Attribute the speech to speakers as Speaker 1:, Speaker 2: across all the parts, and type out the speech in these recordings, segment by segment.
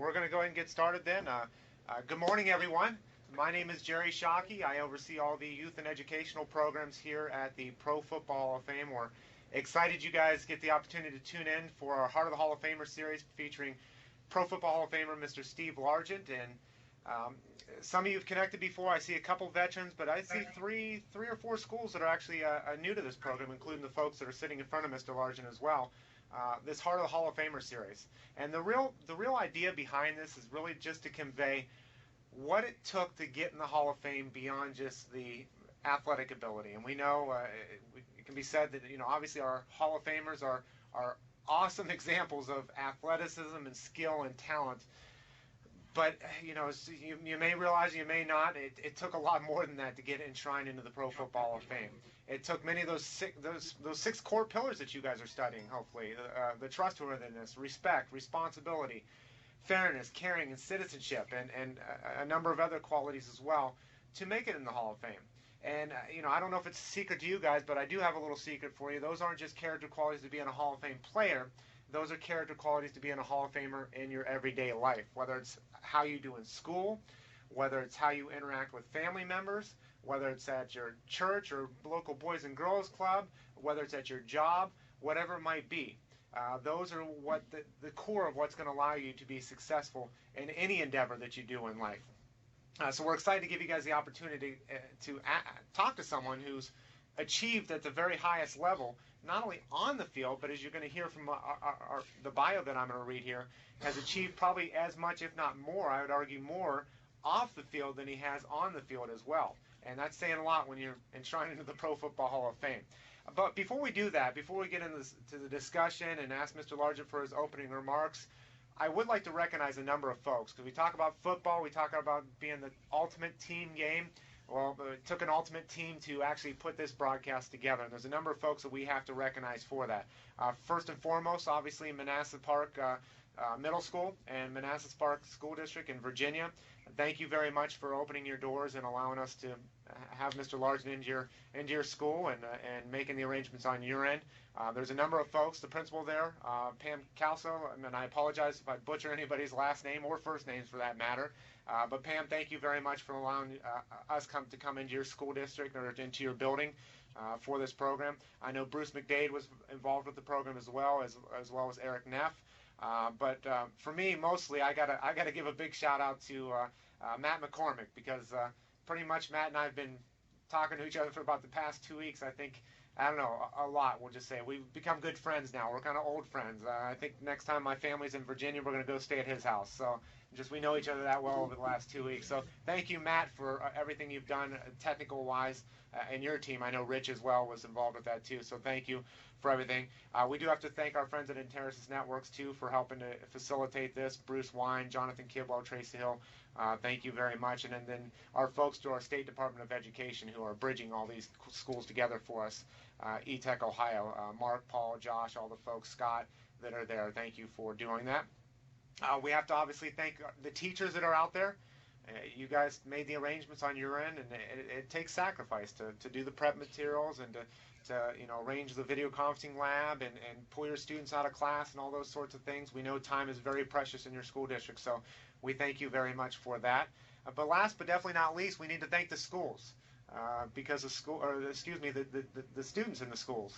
Speaker 1: we're going to go ahead and get started then. Good morning, everyone. My name is Jerry Shockey. I oversee all the youth and educational programs here at the Pro Football Hall of Fame. We're excited you guys get the opportunity to tune in for our Heart of the Hall of Famer series featuring Pro Football Hall of Famer Mr. Steve Largent. And some of you have connected before. I see a couple veterans, but I see three or four schools that are actually new to this program, including the folks that are sitting in front of Mr. Largent as well. This Heart of the Hall of Famer series. And the real idea behind this is really just to convey what it took to get in the Hall of Fame beyond just the athletic ability. And we know it can be said that, obviously our Hall of Famers are awesome examples of athleticism and skill and talent. But, you may realize, you may not, it took a lot more than that to get enshrined into the Pro Football Hall of Fame. It took many of those six core pillars that you guys are studying, hopefully. The trustworthiness, respect, responsibility, fairness, caring, and citizenship, and a number of other qualities as well to make it in the Hall of Fame. And, I don't know if it's a secret to you guys, but I do have a little secret for you. Those aren't just character qualities to be in a Hall of Fame player. Those are character qualities to be in a Hall of Famer in your everyday life, whether it's how you do in school, whether it's how you interact with family members, whether it's at your church or local Boys and Girls Club, whether it's at your job, whatever it might be. Those are what the core of what's going to allow you to be successful in any endeavor that you do in life. So we're excited to give you guys the opportunity to talk to someone who's achieved at the very highest level, not only on the field, but as you're going to hear from the bio that I'm going to read here, has achieved probably as much, if not more, I would argue more, off the field than he has on the field as well. And that's saying a lot when you're enshrined into the Pro Football Hall of Fame. But before we do that, before we get into the discussion and ask Mr. Largent for his opening remarks, I would like to recognize a number of folks. Because we talk about football, we talk about being the ultimate team game. Well, it took an ultimate team to actually put this broadcast together. And there's a number of folks that we have to recognize for that. First and foremost, obviously, Manassas Park Middle School and Manassas Park School District in Virginia. Thank you very much for opening your doors and allowing us to have Mr. Largent into your school and making the arrangements on your end. There's a number of folks, the principal there, Pam Calso, and I apologize if I butcher anybody's last name or first names for that matter. But Pam, thank you very much for allowing us to come into your school district or into your building for this program. I know Bruce McDade was involved with the program as well as Eric Neff. But for me, mostly, I gotta give a big shout out to Matt McCormick, because pretty much Matt and I have been talking to each other for about the past 2 weeks. I don't know, a lot, we'll just say. We've become good friends now. We're kind of old friends. I think next time my family's in Virginia, we're going to go stay at his house. So we know each other that well over the last 2 weeks. So thank you, Matt, for everything you've done technical-wise, and your team. I know Rich as well was involved with that too. So thank you for everything. We do have to thank our friends at Interisys Networks too for helping to facilitate this. Bruce Wine, Jonathan Kidwell, Tracy Hill. Thank you very much. And then our folks to our State Department of Education who are bridging all these schools together for us. E-Tech Ohio, Mark, Paul, Josh, all the folks, Scott, that are there. Thank you for doing that. We have to obviously thank the teachers that are out there. You guys made the arrangements on your end, and it takes sacrifice to do the prep materials and to arrange the video conferencing lab and pull your students out of class and all those sorts of things. We know time is very precious in your school district, so we thank you very much for that. But last but definitely not least, we need to thank the schools. Because the students in the schools,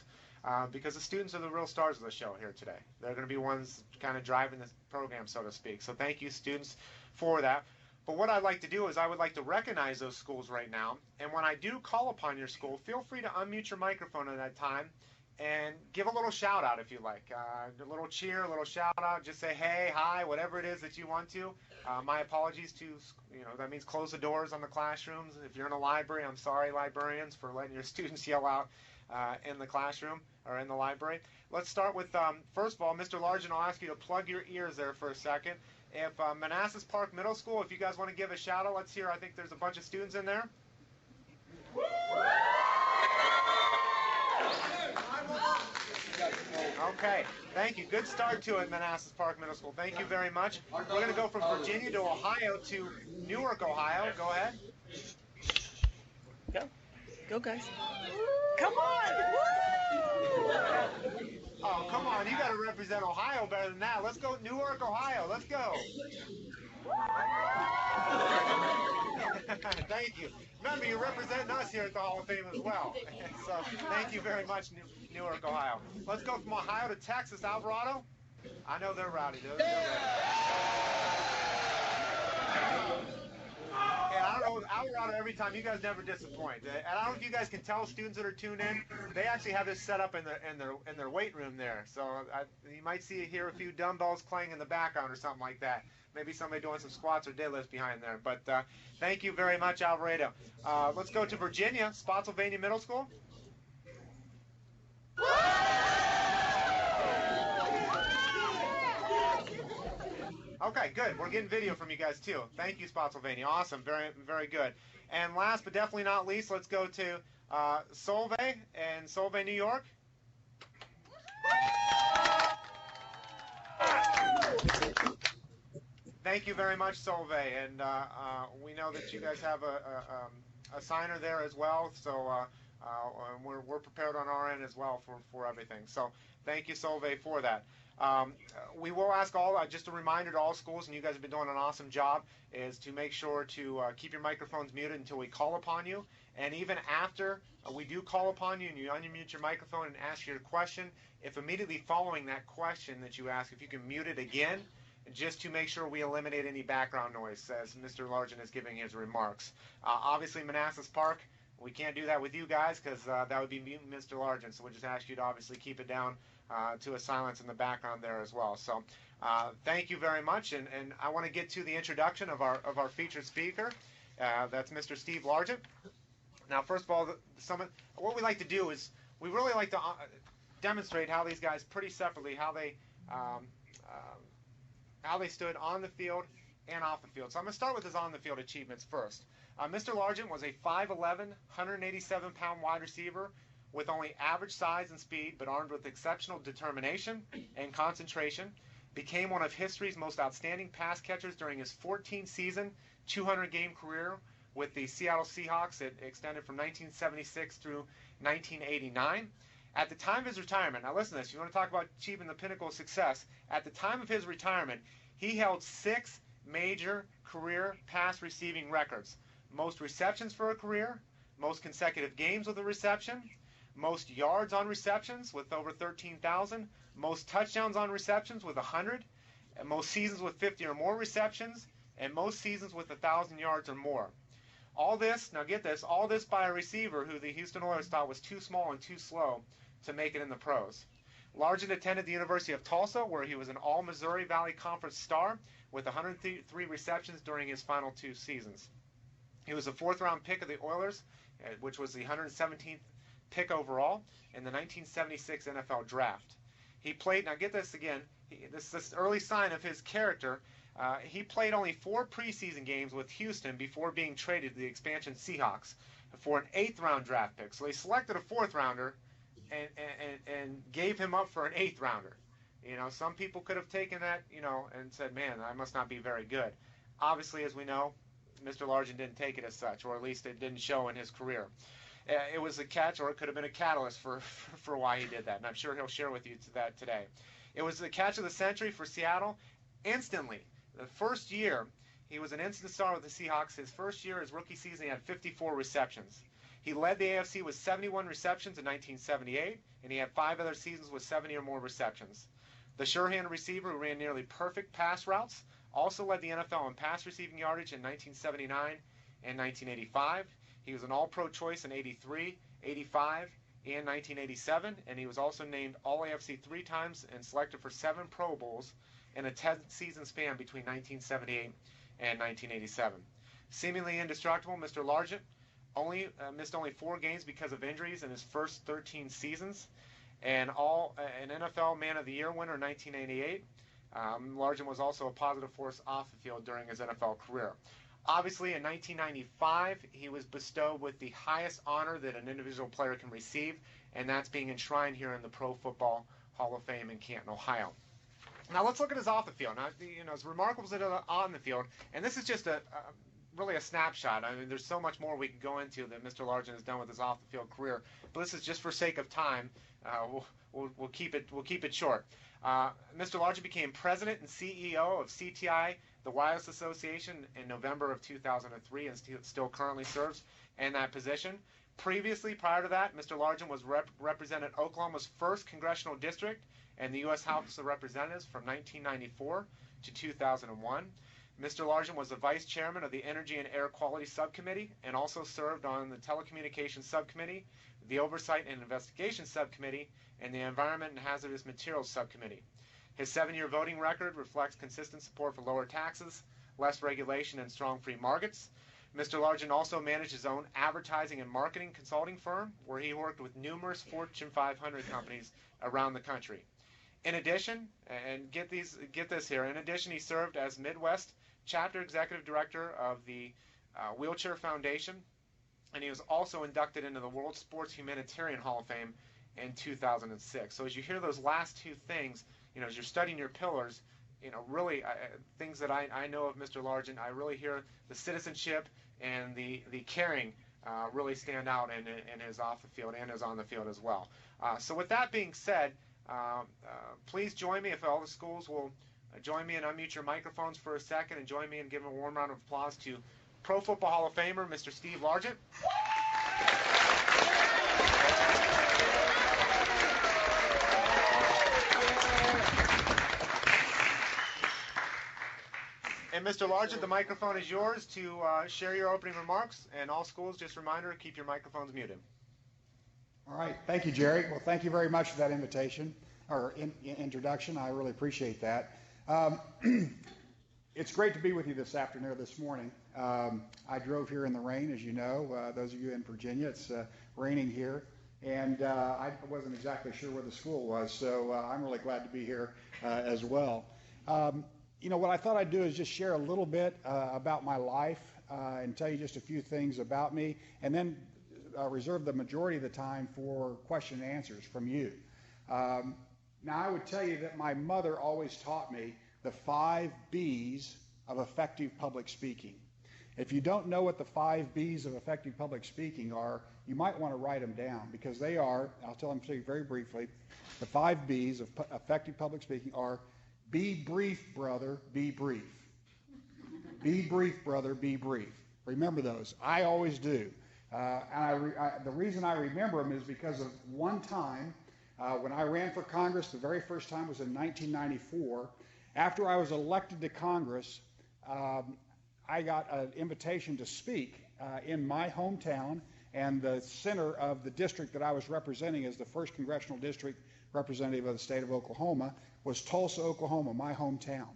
Speaker 1: because the students are the real stars of the show here today. They're going to be ones kind of driving this program, so to speak. So thank you, students, for that. But what I'd like to do is I would like to recognize those schools right now. And when I do call upon your school, feel free to unmute your microphone at that time and give a little shout out if you like. A little cheer, a little shout out. Just say hey, hi, whatever it is that you want to. My apologies to, that means close the doors on the classrooms. If you're in a library, I'm sorry, librarians, for letting your students yell out in the classroom or in the library. Let's start with, first of all, Mr. Largent, I'll ask you to plug your ears there for a second. If Manassas Park Middle School, if you guys want to give a shout out, let's hear. I think there's a bunch of students in there. Okay, thank you. Good start to it, Manassas Park Middle School. Thank you very much. We're going to go from Virginia to Ohio to Newark, Ohio. Go ahead.
Speaker 2: Go guys. Come on.
Speaker 1: Oh, come on. You got to represent Ohio better than that. Let's go Newark, Ohio. Let's go. Thank you. Remember, you're representing us here at the Hall of Fame as well. So thank you very much, Newark, Ohio. Let's go from Ohio to Texas, Alvarado. I know they're rowdy. They're ready. And I don't know, Alvarado, every time, you guys never disappoint. And I don't know if you guys can tell students that are tuned in, they actually have this set up in their weight room there. So you might hear a few dumbbells playing in the background or something like that. Maybe somebody doing some squats or deadlifts behind there. But thank you very much, Alvarado. Let's go to Virginia, Spotsylvania Middle School. Okay, good. We're getting video from you guys too. Thank you, Spotsylvania. Awesome. Very, very good. And last but definitely not least, let's go to Solvay in Solvay, New York. Thank you very much, Solvay. And we know that you guys have a signer there as well. So we're prepared on our end as well for everything. So thank you, Solvay, for that. We will ask just a reminder to all schools, and you guys have been doing an awesome job, is to make sure to keep your microphones muted until we call upon you. And even after we do call upon you and you unmute your microphone and ask your question, if immediately following that question that you ask, if you can mute it again, just to make sure we eliminate any background noise as Mr. Largent is giving his remarks. Obviously, Manassas Park, we can't do that with you guys because that would be Mr. Largent, so we'll just ask you to obviously keep it down to a silence in the background there as well. So thank you very much, and I want to get to the introduction of our featured speaker. That's Mr. Steve Largent. Now, first of all, what we like to do is we really like to demonstrate how these guys pretty separately, how they stood on the field and off the field. So I'm going to start with his on-the-field achievements first. Mr. Largent was a 5'11", 187-pound wide receiver with only average size and speed, but armed with exceptional determination and concentration. Became one of history's most outstanding pass catchers during his 14-season, 200-game career with the Seattle Seahawks. It extended from 1976 through 1989. At the time of his retirement, now listen to this, you want to talk about achieving the pinnacle of success. At the time of his retirement, he held 6 major career pass receiving records. Most receptions for a career, most consecutive games with a reception, most yards on receptions with over 13,000, most touchdowns on receptions with 100, and most seasons with 50 or more receptions, and most seasons with 1,000 yards or more. All this, now get this, all this by a receiver who the Houston Oilers thought was too small and too slow to make it in the pros. Largent attended the University of Tulsa, where he was an All-Missouri Valley Conference star with 103 receptions during his final 2 seasons. He was a 4th-round pick of the Oilers, which was the 117th pick overall in the 1976 NFL Draft. He played, now get this again, this is early sign of his character. He played only 4 preseason games with Houston before being traded to the expansion Seahawks for an 8th-round draft pick. So they selected a 4th-rounder and gave him up for an 8th-rounder. You know, some people could have taken that, you know, and said, man, I must not be very good. Obviously, as we know, Mr. Largent didn't take it as such, or at least it didn't show in his career. It was a catch, or it could have been a catalyst for why he did that, and I'm sure he'll share with you that today. It was the catch of the century for Seattle. Instantly, the first year, he was an instant star with the Seahawks. His first year, his rookie season, he had 54 receptions. He led the AFC with 71 receptions in 1978, and he had 5 other seasons with 70 or more receptions. The sure-handed receiver who ran nearly perfect pass routes also led the NFL in pass receiving yardage in 1979 and 1985. He was an All-Pro choice in 83, 85, and 1987, and he was also named All-AFC 3 times and selected for 7 Pro Bowls in a 10-season span between 1978 and 1987. Seemingly indestructible, Mr. Largent missed only 4 games because of injuries in his first 13 seasons, and an NFL Man of the Year winner in 1988. Largent was also a positive force off the field during his NFL career. Obviously, in 1995, he was bestowed with the highest honor that an individual player can receive, and that's being enshrined here in the Pro Football Hall of Fame in Canton, Ohio. Now let's look at his off the field. Now, you know, as remarkable as it is on the field, and this is just really a snapshot. I mean, there's so much more we can go into that Mr. Largent has done with his off-the-field career. But this is just for sake of time. We'll keep it short. Mr. Largent became president and CEO of CTI, the Wireless Association, in November of 2003, and still currently serves in that position. Previously, prior to that, Mr. Largent was represented Oklahoma's 1st congressional district in the U.S. House of Representatives from 1994 to 2001. Mr. Largent was the vice chairman of the Energy and Air Quality Subcommittee and also served on the Telecommunications Subcommittee, the Oversight and Investigation Subcommittee, and the Environment and Hazardous Materials Subcommittee. His 7-year voting record reflects consistent support for lower taxes, less regulation, and strong free markets. Mr. Largent also managed his own advertising and marketing consulting firm, where he worked with numerous Fortune 500 companies around the country. In addition, and get this here, in addition, he served as Midwest Chapter Executive Director of the Wheelchair Foundation, and he was also inducted into the World Sports Humanitarian Hall of Fame in 2006. So as you hear those last two things, as you're studying your pillars, really things that I know of Mr. Largent, I really hear the citizenship and the caring really stand out in his off the field and his on the field as well. So with that being said, please join me, if all the schools will join me and unmute your microphones for a second, and join me in giving a warm round of applause to Pro Football Hall of Famer Mr. Steve Largent. And Mr. Largent, the microphone is yours to share your opening remarks. And all schools, just a reminder, keep your microphones muted.
Speaker 2: All right. Thank you, Jerry. Well, thank you very much for that invitation or introduction. I really appreciate that. It's great to be with you this afternoon or this morning. I drove here in the rain, as you know. Those of you in Virginia, it's raining here. And I wasn't exactly sure where the school was, so I'm really glad to be here as well. What I thought I'd do is just share a little bit about my life and tell you just a few things about me, and then reserve the majority of the time for question and answers from you. Now, I would tell you that my mother always taught me the 5 B's of effective public speaking. If you don't know what the 5 B's of effective public speaking are, you might want to write them down, because they are, I'll tell them to you very briefly, the 5 B's of effective public speaking are: be brief, brother, be brief. Be brief, brother, be brief. Remember those. I always do. And the reason I remember them is because of one time when I ran for Congress. The very first time was in 1994. After I was elected to Congress, I got an invitation to speak in my hometown, and the center of the district that I was representing as the 1st congressional district representative of the state of Oklahoma was Tulsa, Oklahoma, my hometown.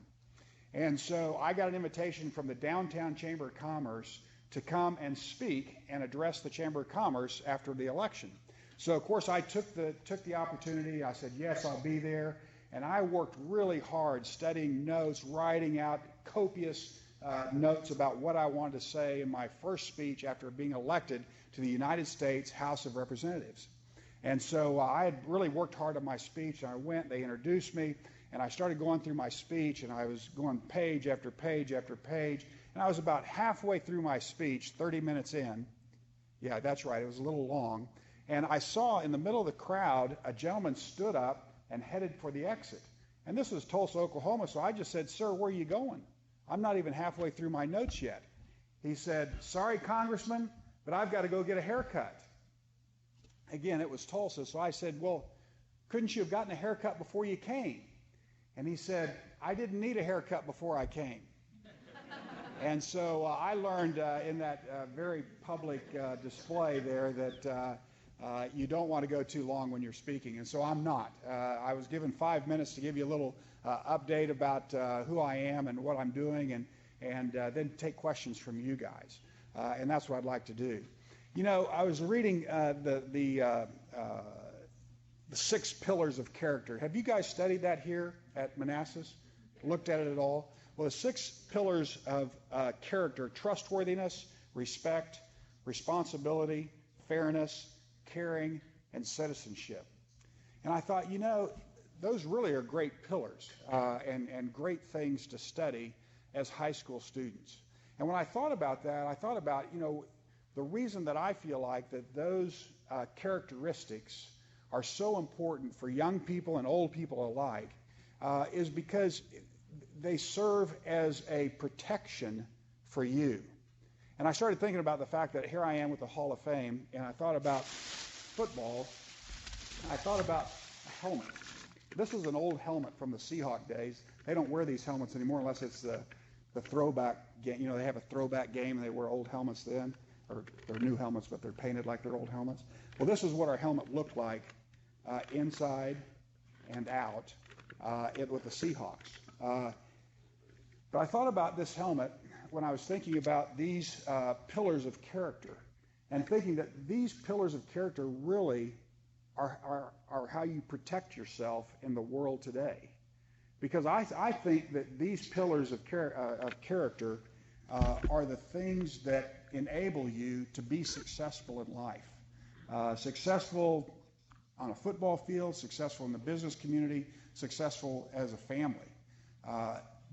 Speaker 2: And so I got an invitation from the Downtown Chamber of Commerce to come and speak and address the Chamber of Commerce after the election. So of course I took the opportunity. I said, yes, I'll be there. And I worked really hard studying notes, writing out copious notes about what I wanted to say in my first speech after being elected to the United States House of Representatives. And so I had really worked hard on my speech, and I went, they introduced me, and I started going through my speech, and I was going page after page after page, and I was about halfway through my speech, 30 minutes in. Yeah, that's right, it was a little long. And I saw in the middle of the crowd, a gentleman stood up and headed for the exit. And this was Tulsa, Oklahoma, so I just said, sir, where are you going? I'm not even halfway through my notes yet. He said, sorry, Congressman, but I've got to go get a haircut. Again, it was Tulsa, so I said, well, couldn't you have gotten a haircut before you came? And he said, I didn't need a haircut before I came. And so I learned in that very public display there that you don't want to go too long when you're speaking, and so I'm not. I was given 5 minutes to give you a little update about who I am and what I'm doing, and then take questions from you guys. And that's what I'd like to do. I was reading the 6 pillars of character. Have you guys studied that here at Manassas? Looked at it at all? Well, the 6 pillars of character: trustworthiness, respect, responsibility, fairness, caring, and citizenship. And I thought, those really are great pillars and great things to study as high school students. And when I thought about that, I thought about, the reason that I feel like that those characteristics are so important for young people and old people alike is because they serve as a protection for you. And I started thinking about the fact that here I am with the Hall of Fame, and I thought about football. I thought about a helmet. This is an old helmet from the Seahawk days. They don't wear these helmets anymore unless it's the throwback game. They have a throwback game, and they wear old helmets then, or they're new helmets, but they're painted like they're old helmets. Well, this is what our helmet looked like inside and out with the Seahawks. But I thought about this helmet when I was thinking about these pillars of character, and thinking that these pillars of character really are how you protect yourself in the world today. Because I think that these pillars of character are the things that enable you to be successful in life. Successful on a football field, successful in the business community, successful as a family.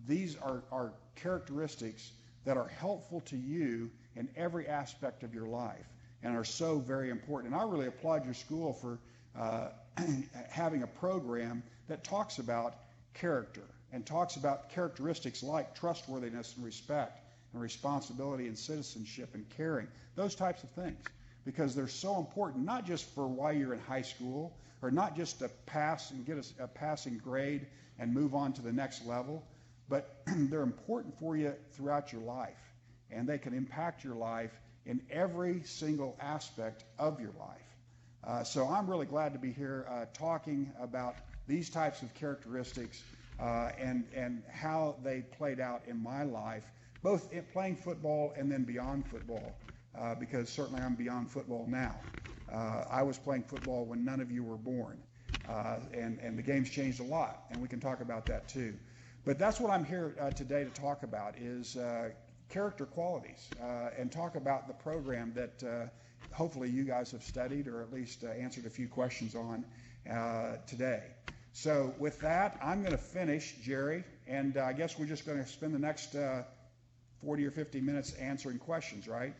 Speaker 2: These are characteristics that are helpful to you in every aspect of your life and are so very important. And I really applaud your school for having a program that talks about character and talks about characteristics like trustworthiness and respect and responsibility and citizenship and caring, those types of things, because they're so important, not just for why you're in high school or not just to pass and get a passing grade and move on to the next level, but they're important for you throughout your life, and they can impact your life in every single aspect of your life. So I'm really glad to be here talking about these types of characteristics and how they played out in my life, both in playing football and then beyond football, because certainly I'm beyond football now. I was playing football when none of you were born, and the game's changed a lot, and we can talk about that too. But that's what I'm here today to talk about is character qualities and talk about the program that hopefully you guys have studied or at least answered a few questions on today. So with that, I'm going to finish, Jerry, and I guess we're just going to spend the next 40 or 50 minutes answering questions, right?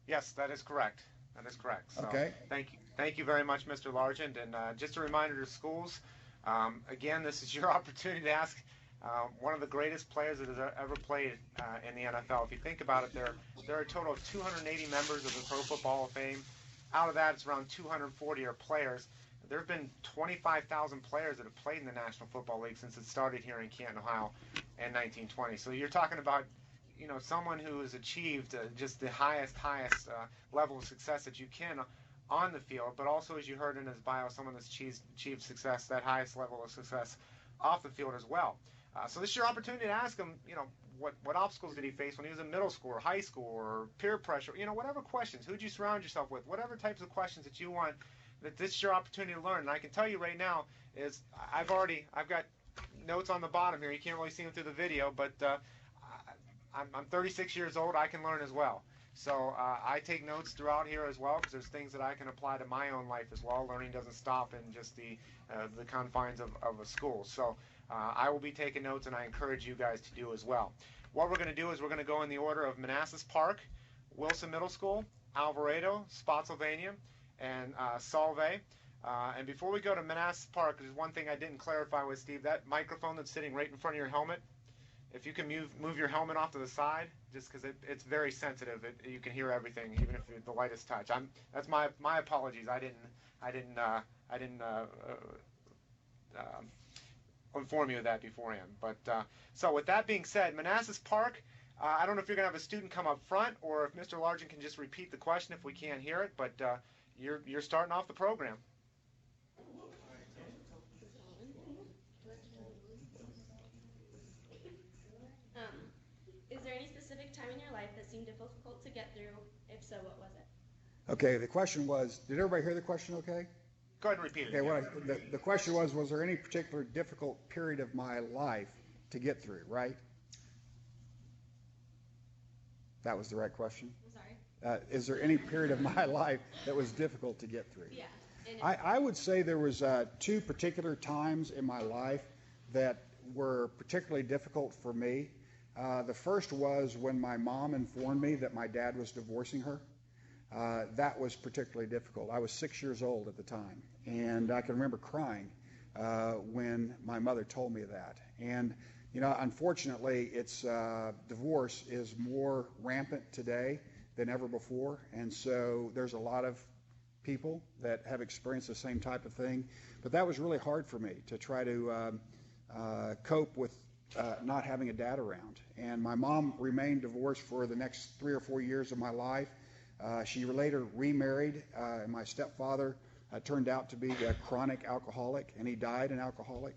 Speaker 1: Yes, that is correct. That is correct. So,
Speaker 2: okay.
Speaker 1: Thank you very much, Mr. Largent. And just a reminder to schools, again, this is your opportunity to ask one of the greatest players that has ever played in the NFL. If you think about it, there are a total of 280 members of the Pro Football Hall of Fame. Out of that, it's around 240 are players. There have been 25,000 players that have played in the National Football League since it started here in Canton, Ohio in 1920. So you're talking about, someone who has achieved just the highest level of success that you can on the field, but also, as you heard in his bio, someone that's achieved success, that highest level of success off the field as well. So this is your opportunity to ask him, what obstacles did he face when he was in middle school or high school, or peer pressure, whatever questions. Who'd you surround yourself with? Whatever types of questions that you want, that this is your opportunity to learn. And I can tell you right now is I've got notes on the bottom here. You can't really see them through the video, but I'm 36 years old. I can learn as well. So I take notes throughout here as well, because there's things that I can apply to my own life as well. Learning doesn't stop in just the confines of a school. So I will be taking notes, and I encourage you guys to do as well. What we're going to do is we're going to go in the order of Manassas Park, Wilson Middle School, Alvarado, Spotsylvania, and Solvay. And before we go to Manassas Park, there's one thing I didn't clarify with Steve. That microphone that's sitting right in front of your helmet, if you can move your helmet off to the side, just because it's very sensitive, you can hear everything, even if the lightest touch. That's my apologies. I didn't inform you of that beforehand. But so with that being said, Manassas Park. I don't know if you're going to have a student come up front, or if Mr. Largent can just repeat the question if we can't hear it. But you're starting off the program.
Speaker 3: Is there any specific time in your life that seemed difficult to get through? If so, what was it?
Speaker 2: Okay, the question was, did everybody hear the question okay?
Speaker 1: Go ahead and repeat it.
Speaker 2: Okay, the question was there any particular difficult period of my life to get through, right? That was the right question?
Speaker 3: I'm sorry?
Speaker 2: Is there any period of my life that was difficult to get through?
Speaker 3: Yeah.
Speaker 2: I would say there was two particular times in my life that were particularly difficult for me. The first was when my mom informed me that my dad was divorcing her. That was particularly difficult. I was 6 years old at the time, and I can remember crying when my mother told me that. And unfortunately, divorce is more rampant today than ever before, and so there's a lot of people that have experienced the same type of thing. But that was really hard for me to try to cope with not having a dad around. And my mom remained divorced for the next 3 or 4 years of my life. She later remarried, and my stepfather turned out to be a chronic alcoholic, and he died an alcoholic.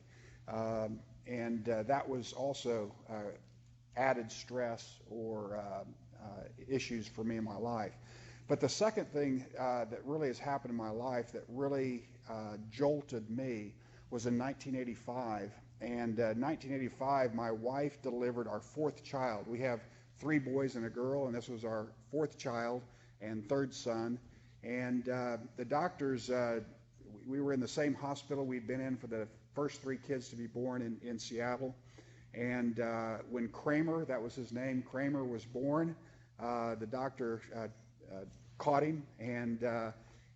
Speaker 2: And that was also added stress or issues for me in my life. But the second thing that really has happened in my life that really jolted me was in 1985. And 1985, my wife delivered our 4th child. We have 3 boys and a girl, and this was our 4th child and 3rd son. And the doctors, we were in the same hospital we'd been in for the first 3 kids to be born in Seattle. And when Kramer, that was his name, Kramer was born, the doctor caught him, and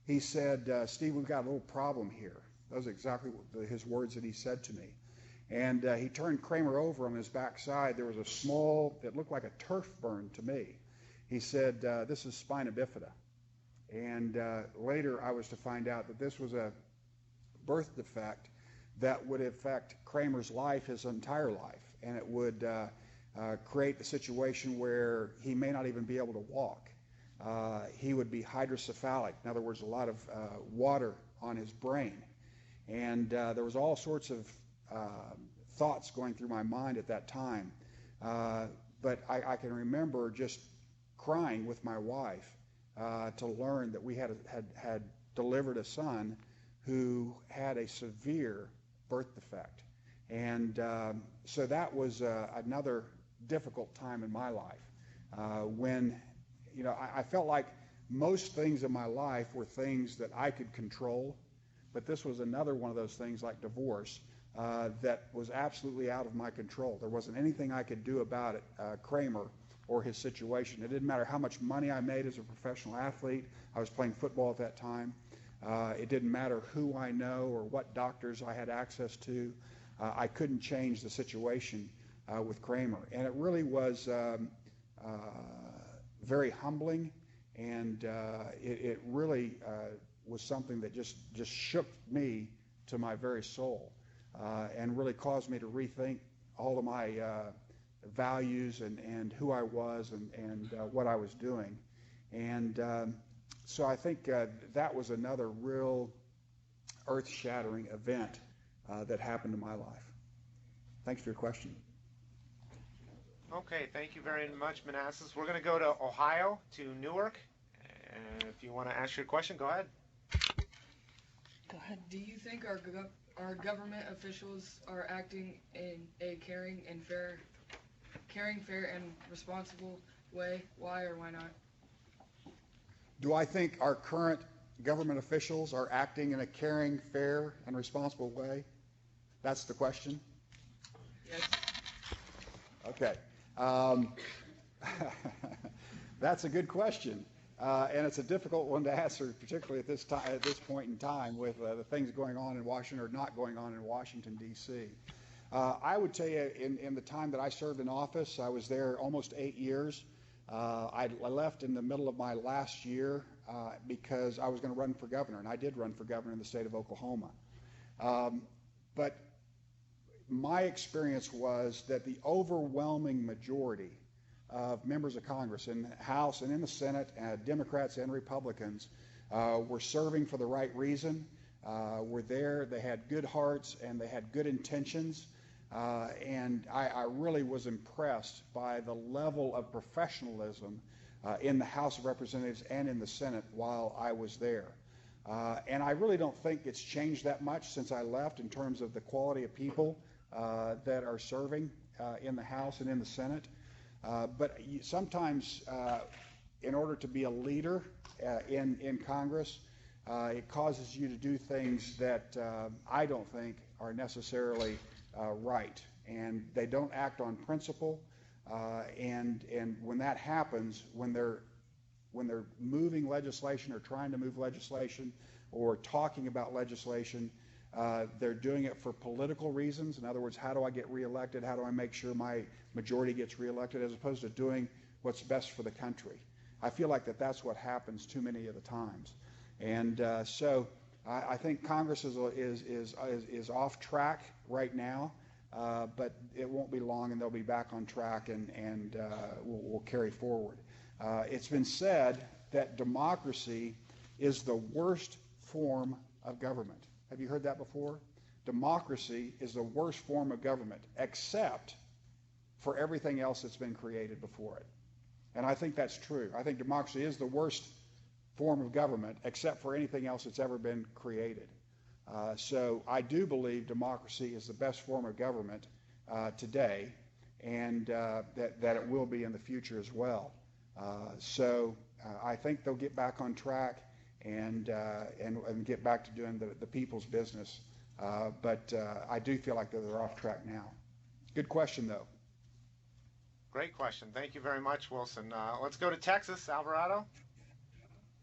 Speaker 2: he said, Steve, we've got a little problem here. Those are exactly his words that he said to me. And he turned Kramer over on his backside. There was a small, it looked like a turf burn to me. He said, this is spina bifida. And later I was to find out that this was a birth defect that would affect Kramer's life, his entire life. And it would create the situation where he may not even be able to walk. He would be hydrocephalic. In other words, a lot of water on his brain. And there was all sorts of thoughts going through my mind at that time. But I can remember just crying with my wife to learn that we had delivered a son who had a severe birth defect. And so that was another difficult time in my life when, I felt like most things in my life were things that I could control, but this was another one of those things like divorce that was absolutely out of my control. There wasn't anything I could do about it, Kramer or his situation. It didn't matter how much money I made as a professional athlete. I was playing football at that time. It didn't matter who I know or what doctors I had access to. I couldn't change the situation with Kramer. And it really was very humbling, and it really was something that just shook me to my very soul and really caused me to rethink all of my values and who I was and what I was doing. And so I think that was another real earth-shattering event that happened in my life. Thanks for your question.
Speaker 1: Okay, thank you very much, Manassas. We're going to go to Ohio, to Newark. And if you want to ask your question, go ahead.
Speaker 4: Go ahead. Do you think our government officials are acting in a caring, fair, and responsible way? Why or why not?
Speaker 2: Do I think our current government officials are acting in a caring, fair, and responsible way? That's the question?
Speaker 4: Yes.
Speaker 2: Okay. That's a good question, and it's a difficult one to answer, particularly at this point in time with the things going on in Washington or not going on in Washington, D.C. I would tell you, in the time that I served in office, I was there almost 8 years. I left in the middle of my last year because I was going to run for governor, and I did run for governor in the state of Oklahoma. But my experience was that the overwhelming majority of members of Congress in the House and in the Senate, Democrats and Republicans, were serving for the right reason, were there, they had good hearts, and they had good intentions. And I really was impressed by the level of professionalism in the House of Representatives and in the Senate while I was there. And I really don't think it's changed that much since I left in terms of the quality of people that are serving in the House and in the Senate. But sometimes in order to be a leader in Congress, it causes you to do things that I don't think are necessarily right. And they don't act on principle. And when that happens, when they're moving legislation or trying to move legislation or talking about legislation, they're doing it for political reasons. In other words, how do I get reelected? How do I make sure my majority gets reelected, as opposed to doing what's best for the country? I feel like that's what happens too many of the times. And so I think Congress is off track right now, but it won't be long, and they'll be back on track, and we'll carry forward. It's been said that democracy is the worst form of government. Have you heard that before? Democracy is the worst form of government, except for everything else that's been created before it. And I think that's true. I think democracy is the worst form of government, except for anything else that's ever been created. So I do believe democracy is the best form of government today, and that it will be in the future as well. So I think they'll get back on track and get back to doing the people's business. But I do feel like they're off track now. Good question, though.
Speaker 1: Great question. Thank you very much, Wilson. Let's go to Texas. Alvarado?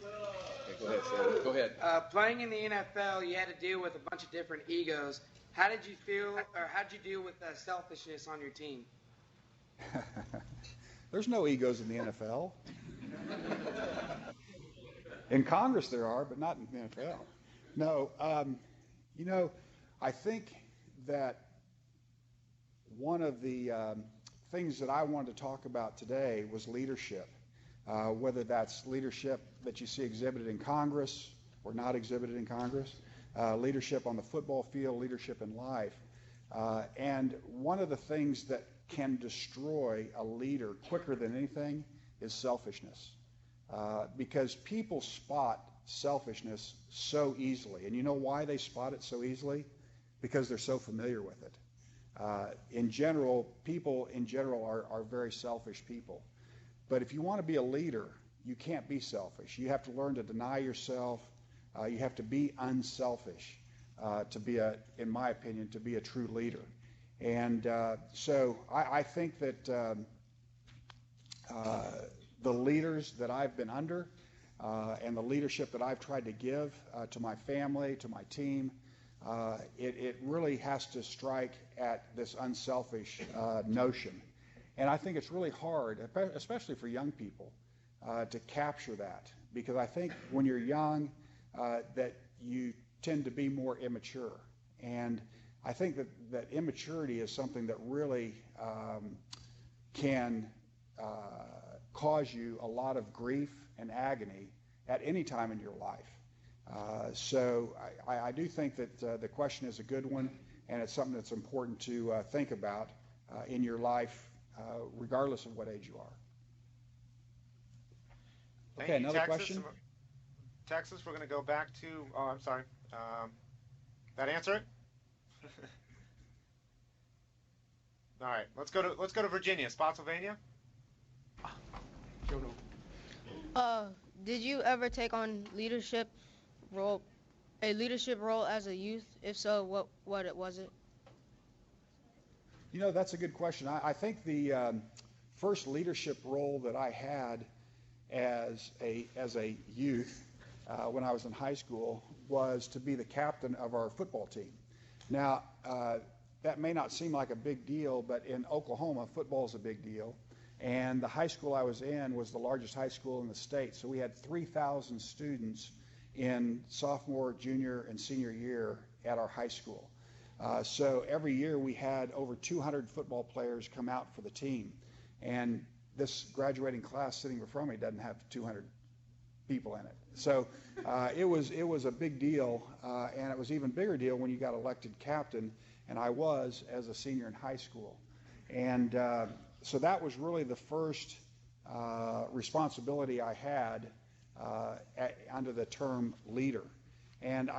Speaker 5: Okay, go ahead, Sam. Go ahead.
Speaker 6: Playing in the NFL, you had to deal with a bunch of different egos. How did you feel, or how did you deal with selfishness on your team?
Speaker 2: There's no egos in the NFL. In Congress there are, but not in the NFL. No, I think that one of the things that I wanted to talk about today was leadership, whether that's leadership that you see exhibited in Congress or not exhibited in Congress, leadership on the football field, leadership in life. And one of the things that can destroy a leader quicker than anything is selfishness, because people spot selfishness so easily. And you know why they spot it so easily? Because they're so familiar with it. In general, people in general are very selfish people. But if you want to be a leader, you can't be selfish. You have to learn to deny yourself. You have to be unselfish to be in my opinion, to be a true leader. And so I think that the leaders that I've been under and the leadership that I've tried to give to my family, to my team, it really has to strike at this unselfish notion. And I think it's really hard, especially for young people, to capture that, because I think when you're young that you tend to be more immature. And I think that immaturity is something that really can cause you a lot of grief and agony at any time in your life. So I do think that the question is a good one, and it's something that's important to think about in your life, regardless of what age you are.
Speaker 1: Thank
Speaker 2: Okay,
Speaker 1: you,
Speaker 2: another
Speaker 1: Texas.
Speaker 2: question?
Speaker 1: Texas, we're going to go back to, oh, I'm sorry. That answer it? All right, let's go to Virginia, Spotsylvania.
Speaker 7: Did you ever take on a leadership role as a youth? If so, what was it?
Speaker 2: You know, that's a good question. I think the first leadership role that I had as a youth when I was in high school was to be the captain of our football team. Now, that may not seem like a big deal, but in Oklahoma, football is a big deal. And the high school I was in was the largest high school in the state. So we had 3,000 students in sophomore, junior, and senior year at our high school. So every year we had over 200 football players come out for the team. And this graduating class sitting before me doesn't have 200 people in it. So it was a big deal, and it was even bigger deal when you got elected captain, and I was as a senior in high school. And so that was really the first responsibility I had under the term leader. And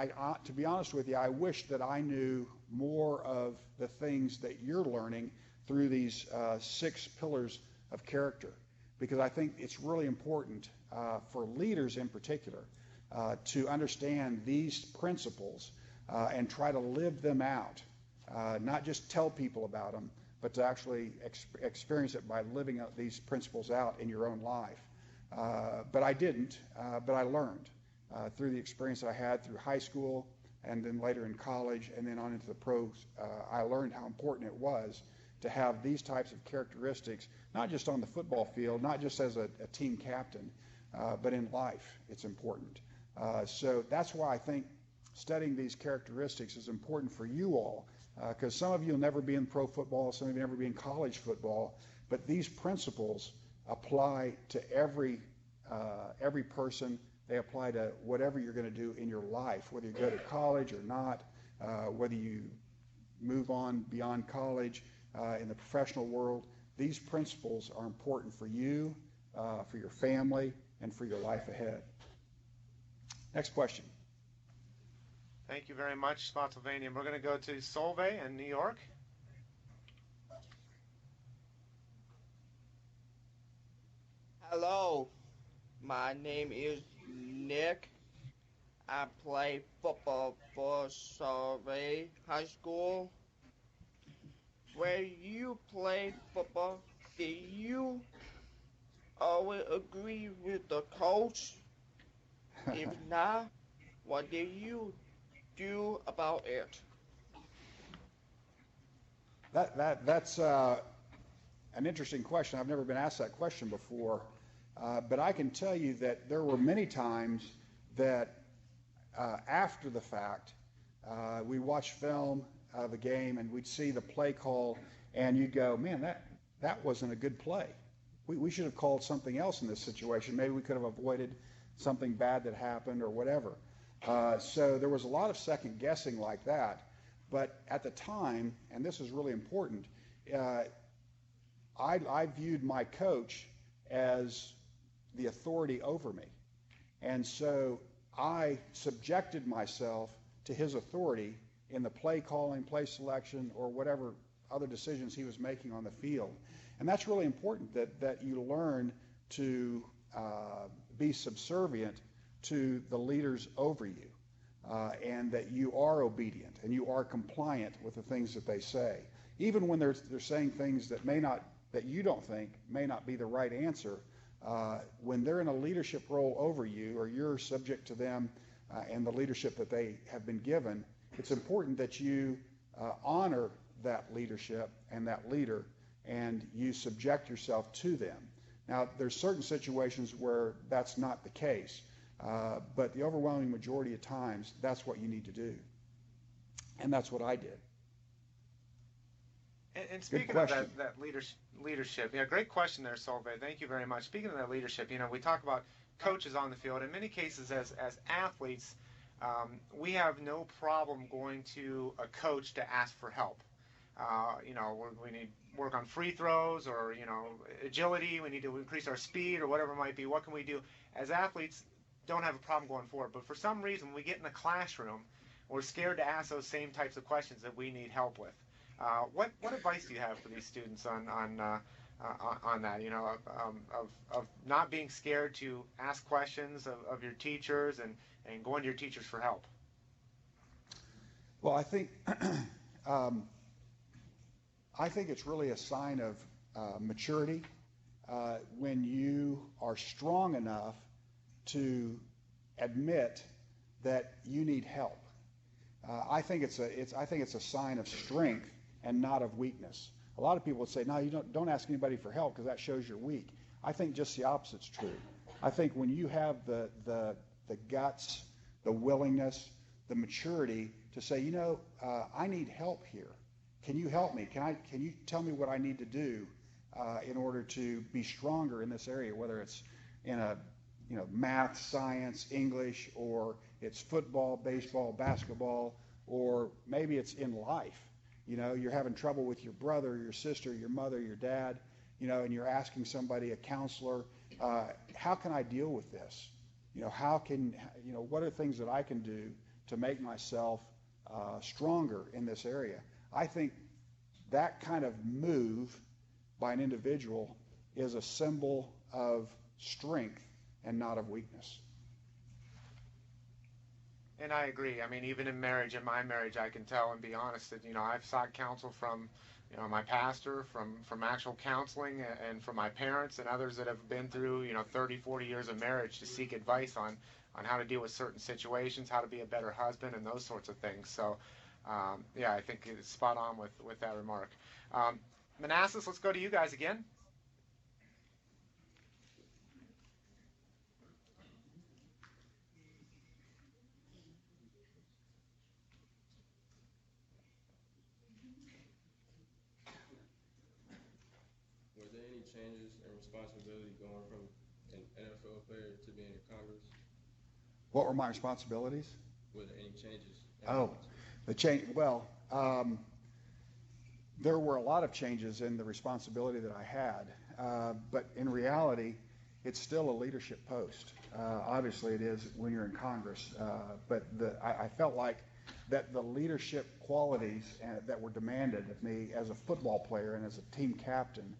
Speaker 2: to be honest with you, I wish that I knew more of the things that you're learning through these 6 pillars of character, because I think it's really important for leaders in particular to understand these principles and try to live them out, not just tell people about them, but to actually experience it by living out these principles out in your own life. But I didn't, but I learned through the experience that I had through high school and then later in college and then on into the pros. I learned how important it was to have these types of characteristics, not just on the football field, not just as a team captain, but in life. It's important. So that's why I think studying these characteristics is important for you all, because some of you will never be in pro football, some of you will never be in college football, but these principles apply to every person. They apply to whatever you're going to do in your life, whether you go to college or not, whether you move on beyond college in the professional world. These principles are important for you, for your family, and for your life ahead. Next question.
Speaker 1: Thank you very much, Spotsylvania. We're going to go to Solvay in New York.
Speaker 8: Hello, my name is Nick. I play football for Solvay High School. When you play football, do you always agree with the coach? If not, what do you do about it?
Speaker 2: That's an interesting question. I've never been asked that question before, but I can tell you that there were many times that after the fact, we watched film of a game and we'd see the play call and you'd go, man, that wasn't a good play. We should have called something else in this situation. Maybe we could have avoided something bad that happened or whatever. So there was a lot of second guessing like that. But at the time, and this is really important, I viewed my coach as the authority over me. And so I subjected myself to his authority in the play calling, play selection, or whatever other decisions he was making on the field. And that's really important that you learn to be subservient to the leaders over you, and that you are obedient and you are compliant with the things that they say. Even when they're saying things that you don't think may not be the right answer, when they're in a leadership role over you or you're subject to them and the leadership that they have been given, it's important that you honor that leadership and that leader and you subject yourself to them. Now, there's certain situations where that's not the case, but the overwhelming majority of times, that's what you need to do. And that's what I did.
Speaker 1: And speaking of that leadership, yeah, great question there, Solvay. Thank you very much. Speaking of that leadership, we talk about coaches on the field. In many cases, as athletes, we have no problem going to a coach to ask for help. We need work on free throws or, agility. We need to increase our speed or whatever it might be. What can we do? As athletes, don't have a problem going forward. But for some reason, when we get in the classroom, we're scared to ask those same types of questions that we need help with. What advice do you have for these students on that? Of not being scared to ask questions of your teachers and going to your teachers for help.
Speaker 2: Well, I think it's really a sign of maturity when you are strong enough to admit that you need help. I think it's a sign of strength and not of weakness. A lot of people would say, no, you don't ask anybody for help because that shows you're weak. I think just the opposite's true. I think when you have the guts, the willingness, the maturity to say, I need help here. Can you help me? Can you tell me what I need to do in order to be stronger in this area, whether it's in a math, science, English, or it's football, baseball, basketball, or maybe it's in life. You're having trouble with your brother, your sister, your mother, your dad, and you're asking somebody, a counselor, how can I deal with this? What are things that I can do to make myself stronger in this area? I think that kind of move by an individual is a symbol of strength and not of weakness.
Speaker 1: And I agree. I mean, even in marriage, in my marriage, I can tell and be honest that, I've sought counsel from my pastor, from actual counseling, and from my parents and others that have been through 30, 40 years of marriage to seek advice on how to deal with certain situations, how to be a better husband, and those sorts of things. So, yeah, I think it's spot on with that remark. Manassas, let's go to you guys again.
Speaker 9: Were there any changes in responsibility going from an NFL player to being in Congress?
Speaker 2: What were my responsibilities?
Speaker 9: Were there any changes?
Speaker 2: Oh, the change. Well, there were a lot of changes in the responsibility that I had, but in reality, it's still a leadership post. Obviously, it is when you're in Congress, but I felt like that the leadership qualities that were demanded of me as a football player and as a team captain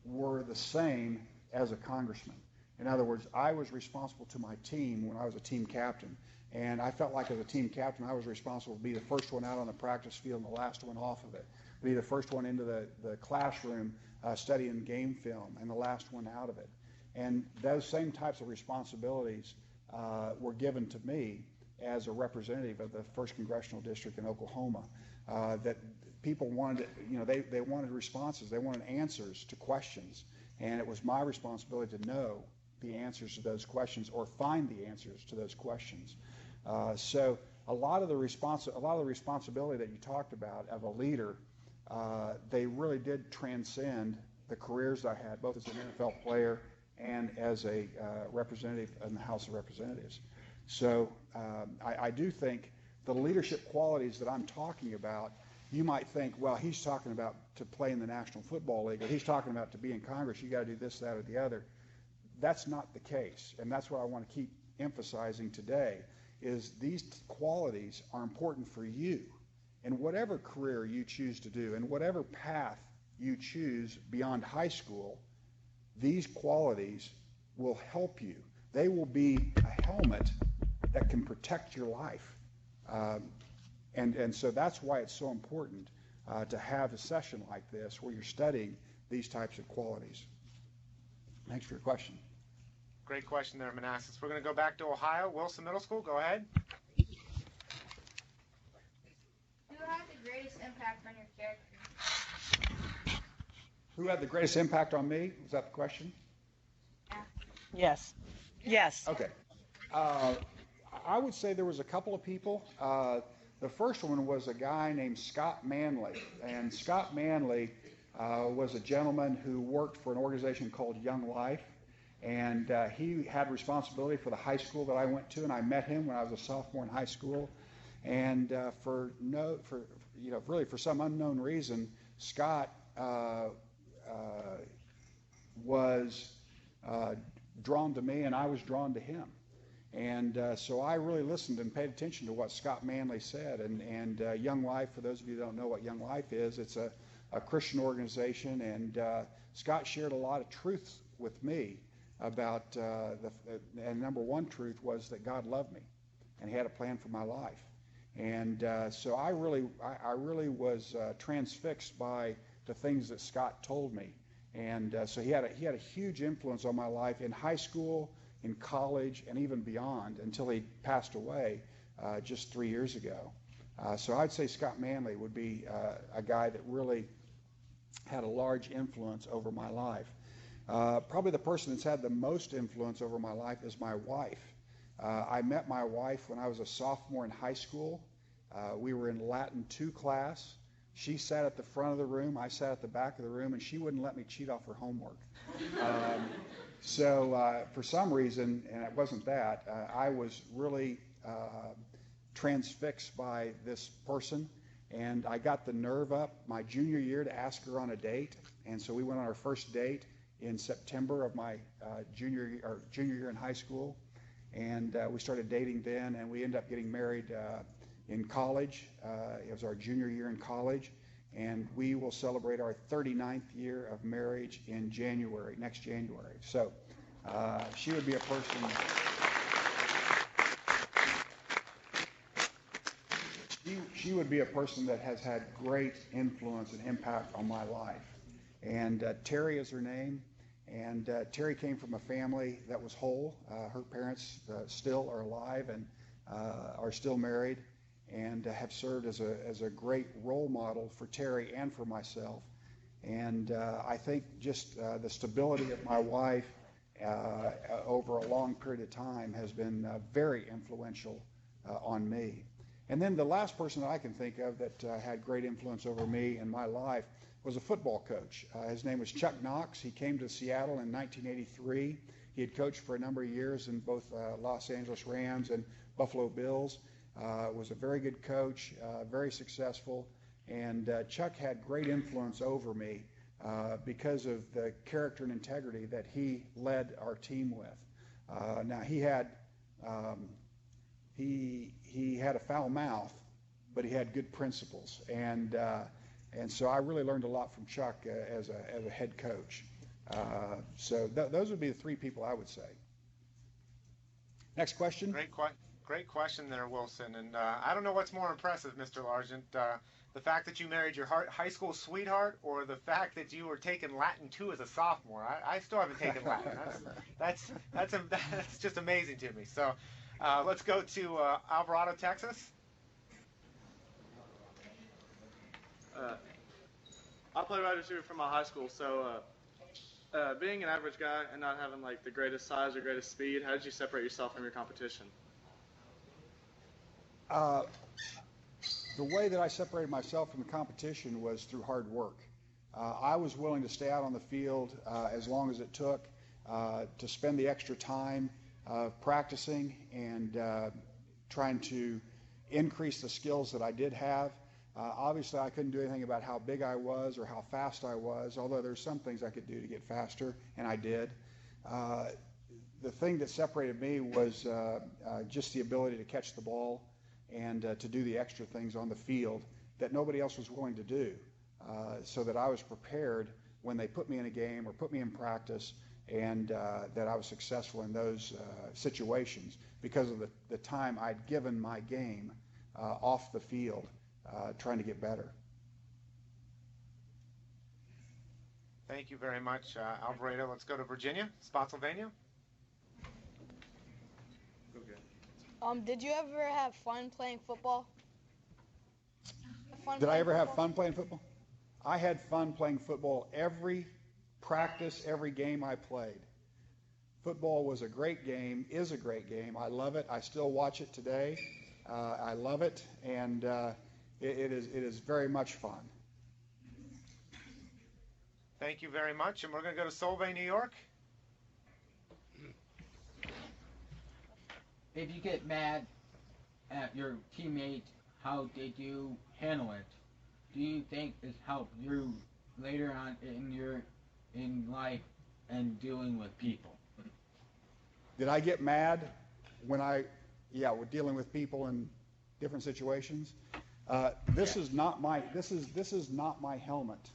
Speaker 2: were the same as a congressman. In other words, I was responsible to my team when I was a team captain, and I felt like as a team captain I was responsible to be the first one out on the practice field and the last one off of it, be the first one into the classroom studying game film and the last one out of it. And those same types of responsibilities were given to me as a representative of the 1st Congressional District in Oklahoma, that people wanted, they wanted responses, they wanted answers to questions, and it was my responsibility to know the answers to those questions or find the answers to those questions. So a lot of the responsibility that you talked about of a leader, they really did transcend the careers I had, both as an NFL player and as a representative in the House of Representatives. So I do think the leadership qualities that I'm talking about, you might think, well, he's talking about to play in the National Football League, or he's talking about to be in Congress, you got to do this, that, or the other. That's not the case, and that's what I want to keep emphasizing today, is these qualities are important for you. And whatever career you choose to do, and whatever path you choose beyond high school, these qualities will help you. They will be a helmet that can protect your life. And so that's why it's so important to have a session like this where you're studying these types of qualities. Thanks for your question.
Speaker 1: Great question there, Manassas. We're going to go back to Ohio. Wilson Middle School, go ahead.
Speaker 10: Who had the greatest impact on your character?
Speaker 2: Who had the greatest impact on me? Was that the question?
Speaker 10: Yeah.
Speaker 11: Yes. Yes.
Speaker 2: Okay. I would say there was a couple of people. The first one was a guy named Scott Manley. And Scott Manley was a gentleman who worked for an organization called Young Life. And he had responsibility for the high school that I went to, and I met him when I was a sophomore in high school. And really for some unknown reason, Scott was drawn to me, and I was drawn to him. And so I really listened and paid attention to what Scott Manley said. And Young Life, for those of you who don't know what Young Life is, it's a Christian organization, and Scott shared a lot of truths with me about, and number one truth was that God loved me, and He had a plan for my life. And so I really was transfixed by the things that Scott told me. And so he had a huge influence on my life in high school, in college, and even beyond, until he passed away just 3 years ago. So I'd say Scott Manley would be a guy that really had a large influence over my life. Probably the person that's had the most influence over my life is my wife. I met my wife when I was a sophomore in high school. We were in Latin 2 class. She sat at the front of the room, I sat at the back of the room, and she wouldn't let me cheat off her homework. So for some reason, and it wasn't that, I was really transfixed by this person, and I got the nerve up my junior year to ask her on a date. And so we went on our first date in September of my junior year in high school, and we started dating then, and we ended up getting married in college. It was our junior year in college, and we will celebrate our 39th year of marriage in next January. So she would be a person. she would be a person that has had great influence and impact on my life. And Terry is her name. And Terry came from a family that was whole. Her parents still are alive and are still married, and have served as a great role model for Terry and for myself. And I think just the stability of my wife over a long period of time has been very influential on me. And then the last person that I can think of that had great influence over me in my life was a football coach. His name was Chuck Knox. He came to Seattle in 1983. He had coached for a number of years in both Los Angeles Rams and Buffalo Bills. Was a very good coach, very successful. And Chuck had great influence over me because of the character and integrity that he led our team with. Now he had a foul mouth, but he had good principles, and so I really learned a lot from Chuck as a head coach. So those would be the three people I would say. Next question.
Speaker 1: Great question there, Wilson. And I don't know what's more impressive, Mr. Largent, the fact that you married your high school sweetheart, or the fact that you were taking Latin 2 as a sophomore. I still haven't taken Latin. That's just amazing to me. So let's go to Alvarado, Texas.
Speaker 12: I play wide receiver for my high school, so being an average guy and not having like the greatest size or greatest speed, how did you separate yourself from your competition?
Speaker 2: The way that I separated myself from the competition was through hard work. I was willing to stay out on the field as long as it took to spend the extra time practicing and trying to increase the skills that I did have. Obviously, I couldn't do anything about how big I was or how fast I was, although there's some things I could do to get faster, and I did. The thing that separated me was just the ability to catch the ball and to do the extra things on the field that nobody else was willing to do, so that I was prepared when they put me in a game or put me in practice, and that I was successful in those situations because of the time I'd given my game off the field trying to get better.
Speaker 1: Thank you very much, Alvarado. Let's go to Virginia, Spotsylvania.
Speaker 7: Did you ever have fun playing football?
Speaker 2: Did I ever have fun playing football? I had fun playing football every practice, every game I played. Football was a great game, is a great game. I love it. I still watch it today. I love it, and it is very much fun.
Speaker 1: Thank you very much. And we're going to go to Solvay, New York.
Speaker 13: If you get mad at your teammate, how did you handle it? Do you think it's helped you later on in life and dealing with people?
Speaker 2: Did I get mad when with dealing with people in different situations? This is not my helmet,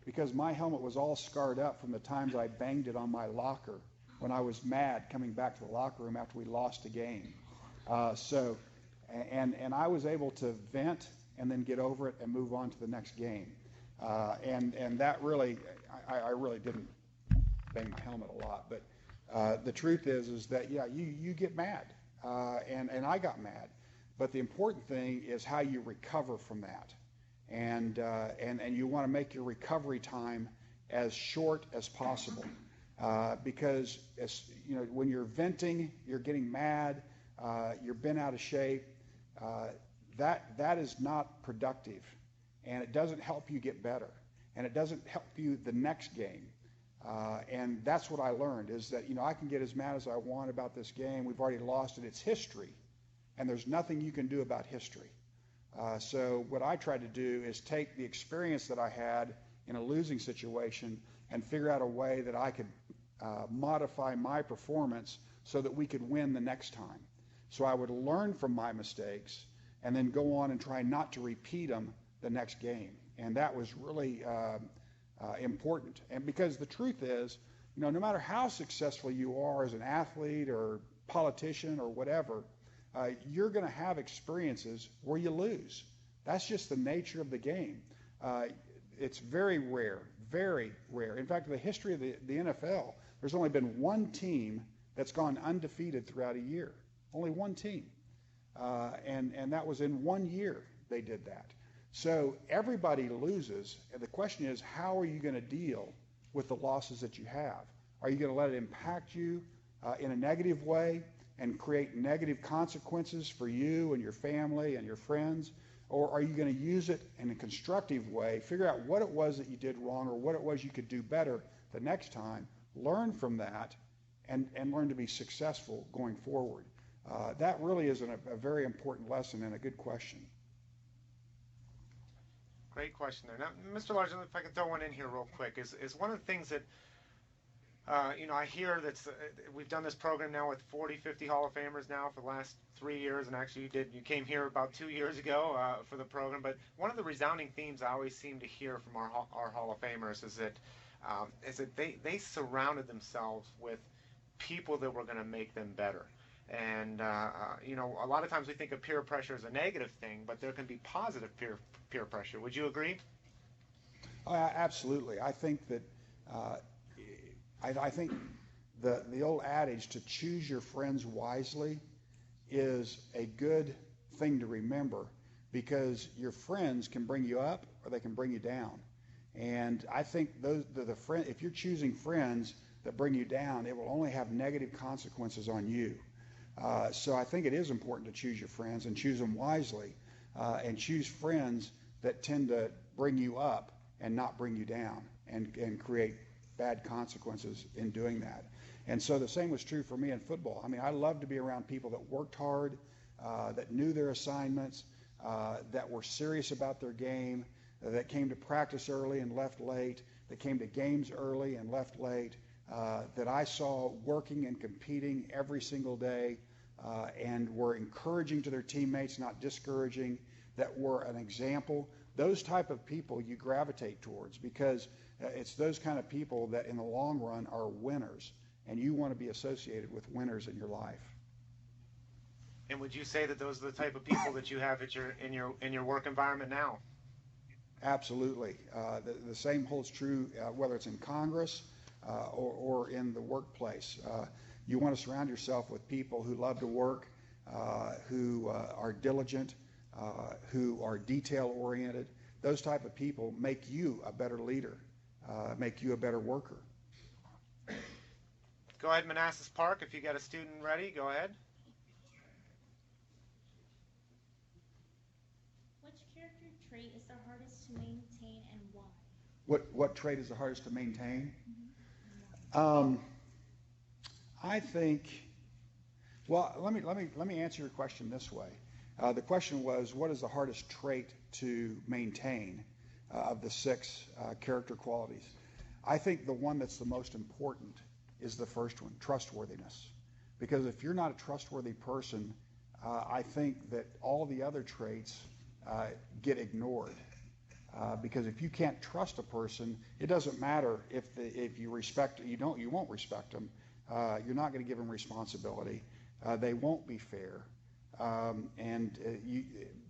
Speaker 2: because my helmet was all scarred up from the times I banged it on my locker when I was mad coming back to the locker room after we lost a game. And I was able to vent and then get over it and move on to the next game. And that really, I really didn't bang my helmet a lot, but the truth is that you get mad, and I got mad. But the important thing is how you recover from that, and you want to make your recovery time as short as possible, because when you're venting, you're getting mad, you're bent out of shape. That is not productive, and it doesn't help you get better, and it doesn't help you the next game. And that's what I learned, is that I can get as mad as I want about this game. We've already lost it. It's history, and there's nothing you can do about history. So what I tried to do is take the experience that I had in a losing situation and figure out a way that I could modify my performance so that we could win the next time. So I would learn from my mistakes and then go on and try not to repeat them the next game. And that was really important. And because the truth is, no matter how successful you are as an athlete or politician or whatever, you're going to have experiences where you lose. That's just the nature of the game. It's very rare, very rare. In fact, in the history of the NFL, there's only been one team that's gone undefeated throughout a year. Only one team. And that was in 1 year they did that. So everybody loses. And the question is, how are you going to deal with the losses that you have? Are you going to let it impact you in a negative way and create negative consequences for you and your family and your friends? Or are you going to use it in a constructive way, figure out what it was that you did wrong or what it was you could do better the next time, learn from that, and learn to be successful going forward? That really is a very important lesson and a good question.
Speaker 1: Great question there. Now, Mr. Largent, if I can throw one in here real quick, is one of the things that I hear that's we've done this program now with 40, 50 Hall of Famers now for the last 3 years, and actually you came here about 2 years ago for the program. But one of the resounding themes I always seem to hear from our Hall of Famers is that they surrounded themselves with people that were going to make them better. And a lot of times we think of peer pressure as a negative thing, but there can be positive peer pressure. Would you agree?
Speaker 2: Absolutely. I think that I think the old adage to choose your friends wisely is a good thing to remember, because your friends can bring you up or they can bring you down. And I think if you're choosing friends that bring you down, it will only have negative consequences on you. So I think it is important to choose your friends and choose them wisely, and choose friends that tend to bring you up and not bring you down and create bad consequences in doing that. And so the same was true for me in football. I mean, I loved to be around people that worked hard, that knew their assignments, that were serious about their game, that came to practice early and left late, that came to games early and left late, that I saw working and competing every single day, and were encouraging to their teammates, not discouraging, that were an example. Those type of people you gravitate towards, because it's those kind of people that in the long run are winners, and you want to be associated with winners in your life.
Speaker 1: And would you say that those are the type of people that you have in your work environment now?
Speaker 2: Absolutely. The same holds true whether it's in Congress or in the workplace. You want to surround yourself with people who love to work, who are diligent, who are detail-oriented. Those type of people make you a better leader, make you a better worker.
Speaker 1: Go ahead, Manassas Park. If you got a student ready, go ahead.
Speaker 3: Which character trait is the hardest to maintain and why?
Speaker 2: What trait is the hardest to maintain? I think. Well, let me answer your question this way. The question was, what is the hardest trait to maintain of the 6 character qualities? I think the one that's the most important is the first one, trustworthiness. Because if you're not a trustworthy person, I think that all the other traits get ignored. Because if you can't trust a person, it doesn't matter if you respect, you won't respect them. You're not going to give them responsibility. They won't be fair. And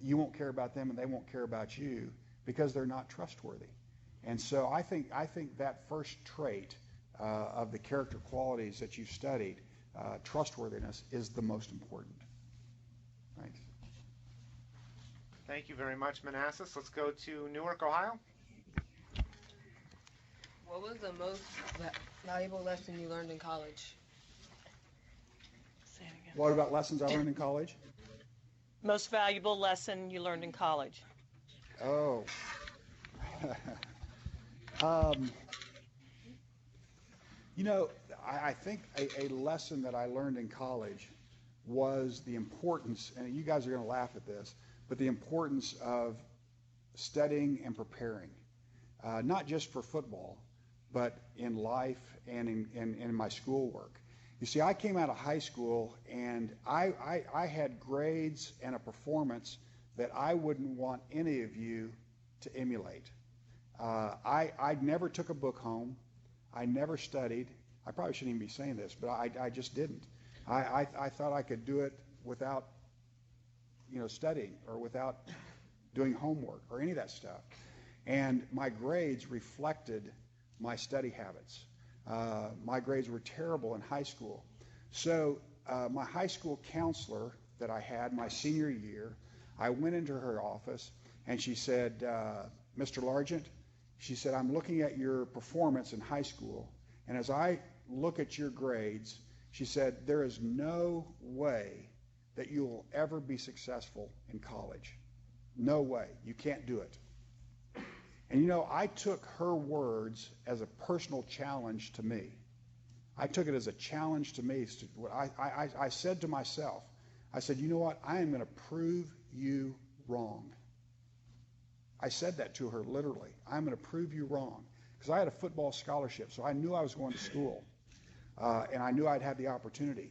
Speaker 2: you won't care about them, and they won't care about you because they're not trustworthy. And so I think that first trait of the character qualities that you've studied, trustworthiness, is the most important. Thanks.
Speaker 1: Thank you very much, Manassas. Let's go to Newark, Ohio.
Speaker 4: What was the most valuable lesson you learned in college?
Speaker 11: Say it again.
Speaker 2: What about lessons I learned in college?
Speaker 11: Most valuable lesson you learned in college?
Speaker 2: Oh. I think a lesson that I learned in college was the importance, and you guys are going to laugh at this, but the importance of studying and preparing, not just for football, but in life and in my schoolwork. You see, I came out of high school, and I had grades and a performance that I wouldn't want any of you to emulate. I never took a book home. I never studied. I probably shouldn't even be saying this, but I just didn't. I thought I could do it without studying or without doing homework or any of that stuff. And my grades reflected my study habits. My grades were terrible in high school. So my high school counselor that I had my senior year, I went into her office and she said, Mr. Largent, she said, I'm looking at your performance in high school, and as I look at your grades, she said, there is no way that you will ever be successful in college. No way. You can't do it. And I took her words as a personal challenge to me. I took it as a challenge to me. I said to myself, I said, you know what? I am going to prove you wrong. I said that to her literally. I'm going to prove you wrong. Because I had a football scholarship, so I knew I was going to school. And I knew I'd have the opportunity.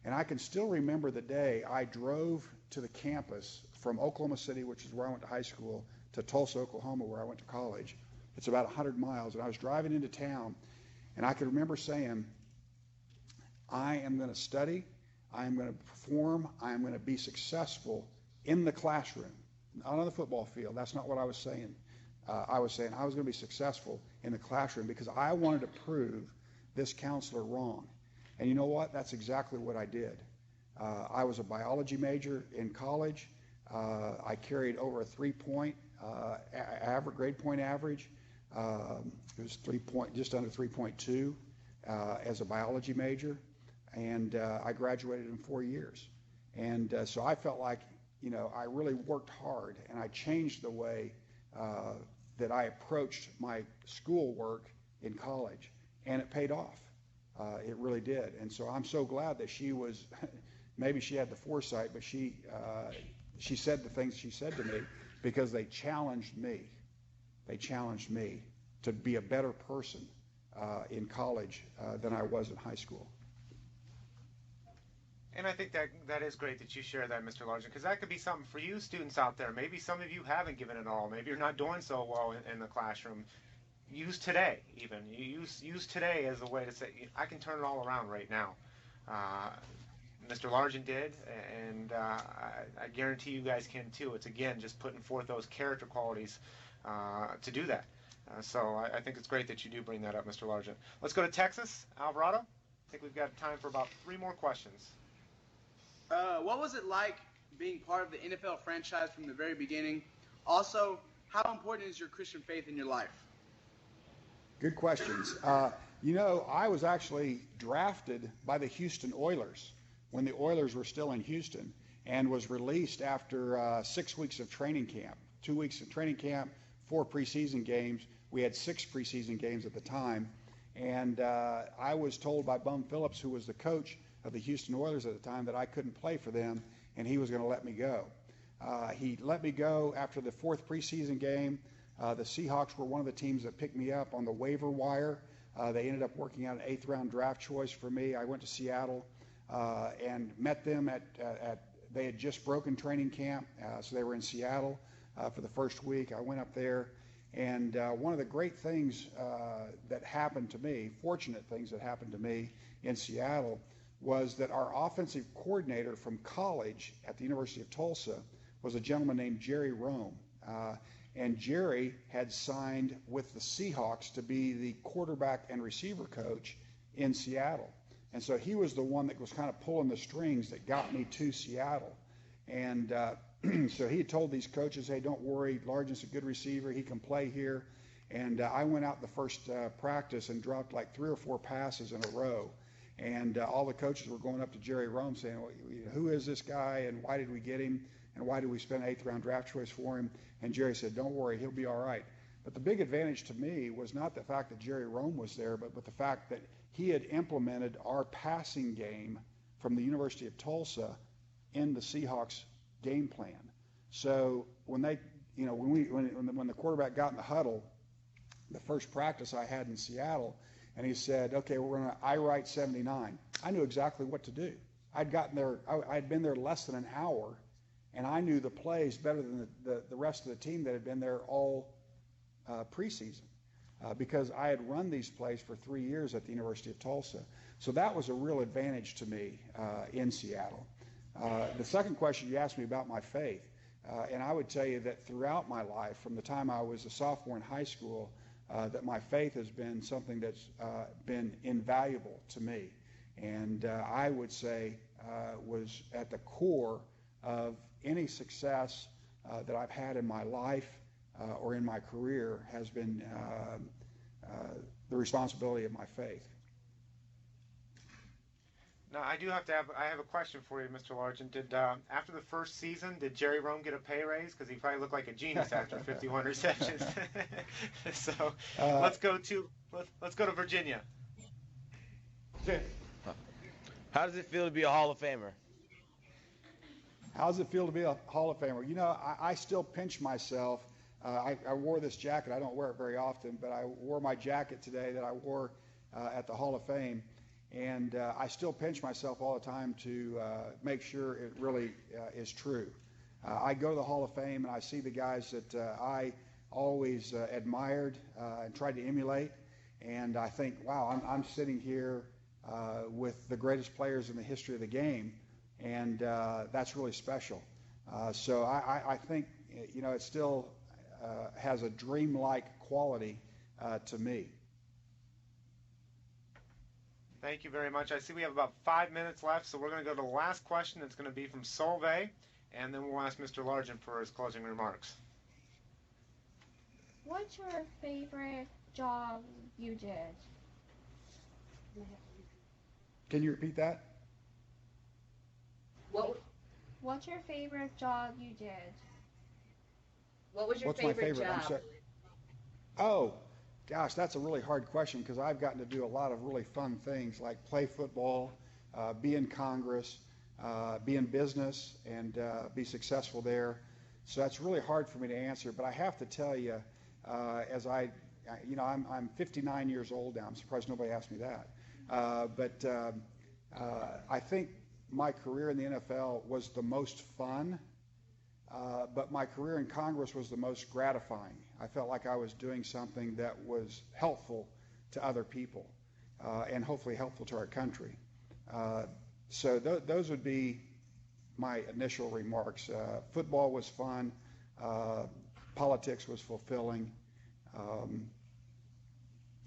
Speaker 2: And I can still remember the day I drove to the campus from Oklahoma City, which is where I went to high school, to Tulsa, Oklahoma, where I went to college. It's about 100 miles. And I was driving into town, and I can remember saying, I am going to study, I am going to perform, I am going to be successful in the classroom, not on the football field. That's not what I was saying. I was saying I was going to be successful in the classroom because I wanted to prove this counselor wrong. And you know what? That's exactly what I did. I was a biology major in college. I carried over a 3-point grade point average. It was just under 3.2 as a biology major, and I graduated in 4 years. And so I felt like I really worked hard, and I changed the way that I approached my schoolwork in college, and it paid off. It really did. And so I'm so glad that she was, maybe she had the foresight, but she said the things she said to me because they challenged me. They challenged me to be a better person in college than I was in high school.
Speaker 1: And I think that is great that you share that, Mr. Largent, because that could be something for you students out there. Maybe some of you haven't given it all. Maybe you're not doing so well in the classroom. Use today, even. Use today as a way to say, I can turn it all around right now. Mr. Largent did, and I guarantee you guys can too. It's, again, just putting forth those character qualities to do that. So I think it's great that you do bring that up, Mr. Largent. Let's go to Texas. Alvarado, I think we've got time for about 3 more questions.
Speaker 14: What was it like being part of the NFL franchise from the very beginning? Also, how important is your Christian faith in your life?
Speaker 2: Good questions. I was actually drafted by the Houston Oilers when the Oilers were still in Houston, and was released after 6 weeks of training camp. 2 weeks of training camp, 4 preseason games. We had 6 preseason games at the time. And I was told by Bum Phillips, who was the coach of the Houston Oilers at the time, that I couldn't play for them, and he was going to let me go. He let me go after the 4th preseason game. The Seahawks were one of the teams that picked me up on the waiver wire. They ended up working out an 8th round draft choice for me. I went to Seattle and met them they had just broken training camp, so they were in Seattle for the first week. I went up there, and one of the great things that happened to me, fortunate things that happened to me in Seattle, was that our offensive coordinator from college at the University of Tulsa was a gentleman named Jerry Rome. And Jerry had signed with the Seahawks to be the quarterback and receiver coach in Seattle. And so he was the one that was kind of pulling the strings that got me to Seattle. And so he had told these coaches, hey, don't worry, Largent's a good receiver, he can play here. And I went out the first practice and dropped like 3 or 4 passes in a row. And all the coaches were going up to Jerry Rome saying, well, who is this guy, and why did we get him, and why did we spend an 8th round draft choice for him? And Jerry said, don't worry, he'll be all right. But the big advantage to me was not the fact that Jerry Rome was there, but the fact that he had implemented our passing game from the University of Tulsa in the Seahawks game plan. So when they, when the quarterback got in the huddle, the first practice I had in Seattle, and he said, okay, we're going to I write 79. I knew exactly what to do. I'd gotten there, I'd been there less than an hour, and I knew the plays better than the rest of the team that had been there all preseason because I had run these plays for 3 years at the University of Tulsa. So that was a real advantage to me in Seattle. The second question you asked me about my faith, and I would tell you that throughout my life, from the time I was a sophomore in high school, that my faith has been something that's been invaluable to me, and I would say was at the core of any success that I've had in my life or in my career has been the responsibility of my faith.
Speaker 1: Now, I have a question for you, Mr. Largent. After the first season, did Jerry Rome get a pay raise? Because he probably looked like a genius after 51 receptions. So let's go to Virginia.
Speaker 15: How does it feel to be a Hall of Famer?
Speaker 2: How does it feel to be a Hall of Famer? You know, I still pinch myself. I wore this jacket. I don't wear it very often, but I wore my jacket today that I wore at the Hall of Fame. And I still pinch myself all the time to make sure it really is true. I go to the Hall of Fame and I see the guys that I always admired and tried to emulate. And I think, wow, I'm sitting here with the greatest players in the history of the game. And that's really special. So I think, you know, it still has a dreamlike quality to me.
Speaker 1: Thank you very much. I see we have about 5 minutes left, so we're going to go to the last question. It's going to be from Solveig, and then we'll ask Mr. Largent for his closing remarks.
Speaker 10: What's your favorite job you did?
Speaker 2: Can you repeat that?
Speaker 10: What's your favorite job you did?
Speaker 16: What was your
Speaker 2: What's
Speaker 16: favorite
Speaker 2: my favorite?
Speaker 16: job?
Speaker 2: I'm sorry. Oh, gosh, that's a really hard question because I've gotten to do a lot of really fun things like play football, be in Congress, be in business, and be successful there. So that's really hard for me to answer. But I have to tell you, I'm 59 years old now. I'm surprised nobody asked me that. But I think my career in the NFL was the most fun. But my career in Congress was the most gratifying. I felt like I was doing something that was helpful to other people and hopefully helpful to our country. So those would be my initial remarks. Football was fun. Politics was fulfilling.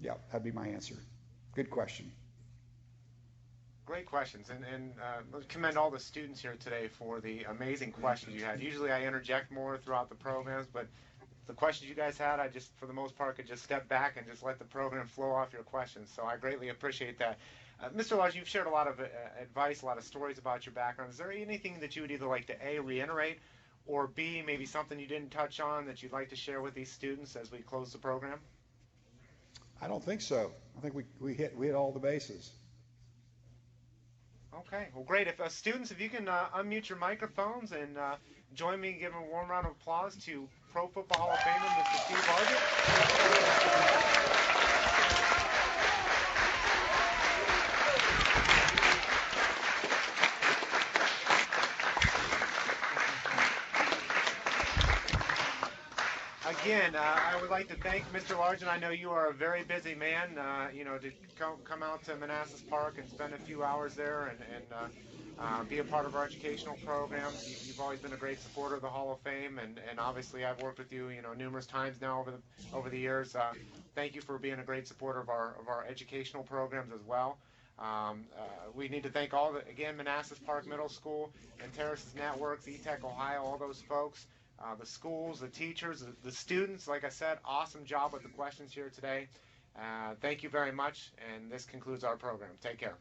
Speaker 2: Yeah, that'd be my answer. Good question.
Speaker 1: Great questions, and let's commend all the students here today for the amazing questions you had. Usually I interject more throughout the programs, but the questions you guys had, I just, for the most part, could just step back and just let the program flow off your questions. So I greatly appreciate that. Mr. Largent, you've shared a lot of advice, a lot of stories about your background. Is there anything that you would either like to A, reiterate, or B, maybe something you didn't touch on that you'd like to share with these students as we close the program?
Speaker 2: I don't think so. I think we hit all the bases.
Speaker 1: Okay, well, great. If students, if you can unmute your microphones and join me in giving a warm round of applause to Pro Football Hall of Famer, Mr. Steve Largent. Again, I would like to thank Mr. Largent. I know you are a very busy man, to come out to Manassas Park and spend a few hours there and be a part of our educational programs. You've always been a great supporter of the Hall of Fame, and obviously I've worked with you, numerous times now over the years. Thank you for being a great supporter of our educational programs as well. We need to thank again, Manassas Park Middle School and Terraces Networks, eTech Ohio, all those folks. The schools, the teachers, the students. Like I said, awesome job with the questions here today. Thank you very much, and this concludes our program. Take care.